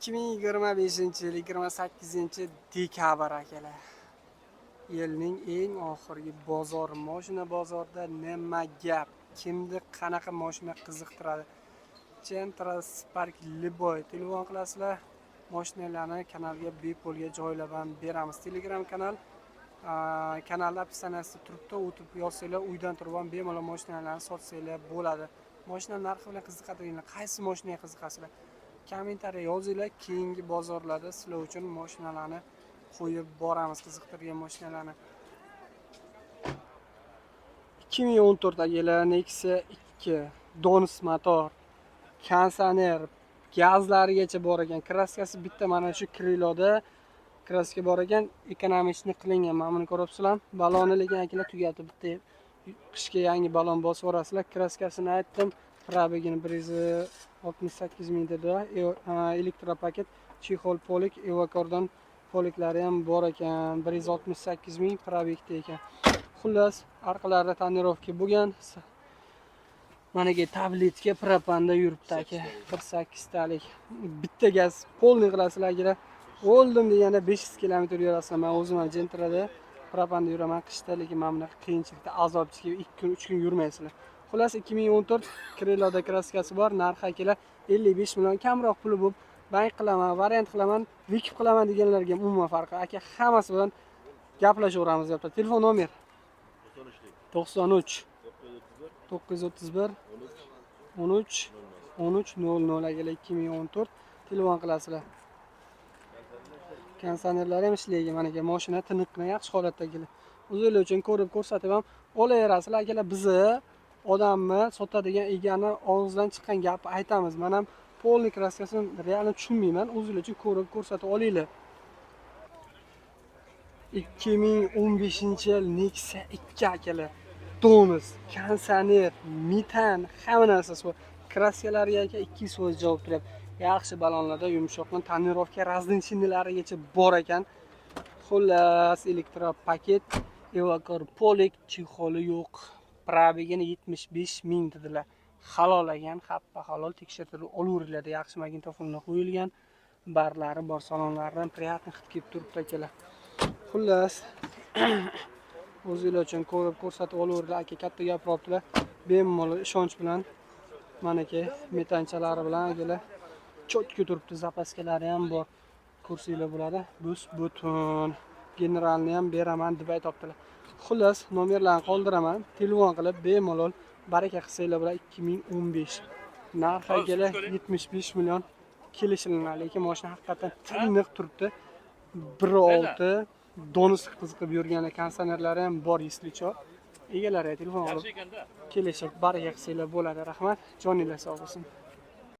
2025-yil 28-dekabr akalar. Yilning eng oxirgi bozori, mashina bozorida nima gap? Kimni qanaqa mashina qiziqtiradi? Centra Spark Liboy telefon qilasizlar. Mashinalarni kanalga bepulga joylab ham beramiz. Telegram kanalda opsiyasida turibdi, o'tib yozsanglar, uydan turib ham bemalol mashinalarni sotsanglar bo'ladi. Mashina narxi bilan qiziqadiganlar, qaysi mashinaga qiziqasizlar? Kommentariy yozinglar, keyingi bozorlarda sizlar uchun mashinalarni qo'yib boramiz, qiziqtirgan mashinalarni. 2014 yili Nexia 2 Donus motor, konditsioner, gazlarigacha bor ekan. Kraskasi bitta mana shu Kriloda kraska bor ekan, ekonomishni qilingan. Mana buni ko'ryapsizlar. Balonni lekin akalar tugatib bitta qishga yangi balon bosib yuborasizlar. Kraskasini aytdim, probegini 168 ming dedi. Elektropaket, chexol polik, evakordan poliklari ham bor ekan. 168 ming probegda ekan. Xullas, orqalarida tonirovka bo'lgan. Manaki tabletga propanda yuribdi aka. 48 talik. Bitta gaz polni qilasizlar akalar. O'ldim deganda 500 km yurasizlar. Men o'zim ham Gentrada propanda yuraman qishda, lekin mana bunaqa qiyinchilikda azob chekib 2 kun 3 kun yurmaysizlar. Xullas 2014 Kriloda kraskasi bor. Narxi akalar 55 million, kamroq puli bo'lib, bank qilaman, variant qilaman, vikib qilaman deganlarga umuman farqi. Aka hammasi bilan gaplashaveramiz deyapti. Telefon nomer 93 931 13 00 akalar 2014 telefon qilasizlar. Konditsionerlar ham ishlaydi. Mana aka mashina tiniqqina, yaxshi holatda akalar. O'zinglar uchun ko'rib ko'rsatib ham olaverasizlar akalar. Bizni odamni sotadigan egani og'zidan chiqqan gapni aytamiz. Men ham polni kraskasini realni tushunmayman. O'zinglar uchun ko'rib ko'rsatib olinglar. 2015-yil Nexia 2 akalar. Donus, konditsioner, metan, hamma narsasi bor. Kraskalariga aka 200% javob beradi. Yaxshi balonlarda yumshoqni tonirovka razdenchilarigacha bor ekan. Xullas, elektropaket, evakor polik, chexoli yo'q. Probegini 75 ming dedilar. Halol ekan, happa halol tekshirtirib olaveringlar. Yaxshi magnitofonlar qo'yilgan. Barlari bor, salonlaridan приятный hid kelib turibdi akalar. Xullas, o'zinglar uchun ko'rib ko'rsatib olaveringlar. Aka katta gapiryaptilar. Bemalol ishonch bilan manaki metanchalari bilan akalar chotga turibdi, zapaskalari ham bor. Kursinglar bo'ladi. Bus butun. Generalni ham beraman deb aytibdilar. Xullas, nomerlarni qoldiraman. Telefon qilib bemalol baraka qilsanglar bo'ladi. 2015. Narxi akalar 75 million kelishilgan, lekin mashina haqiqatan tiniq turibdi. 1.6 Donus qiziqib yurgan konditsionerlari ham bor, eslicho. Egalariga telefon qilib kelishib baraka qilsanglar bo'ladi. Rahmat. Joninglar sog' bo'lsin.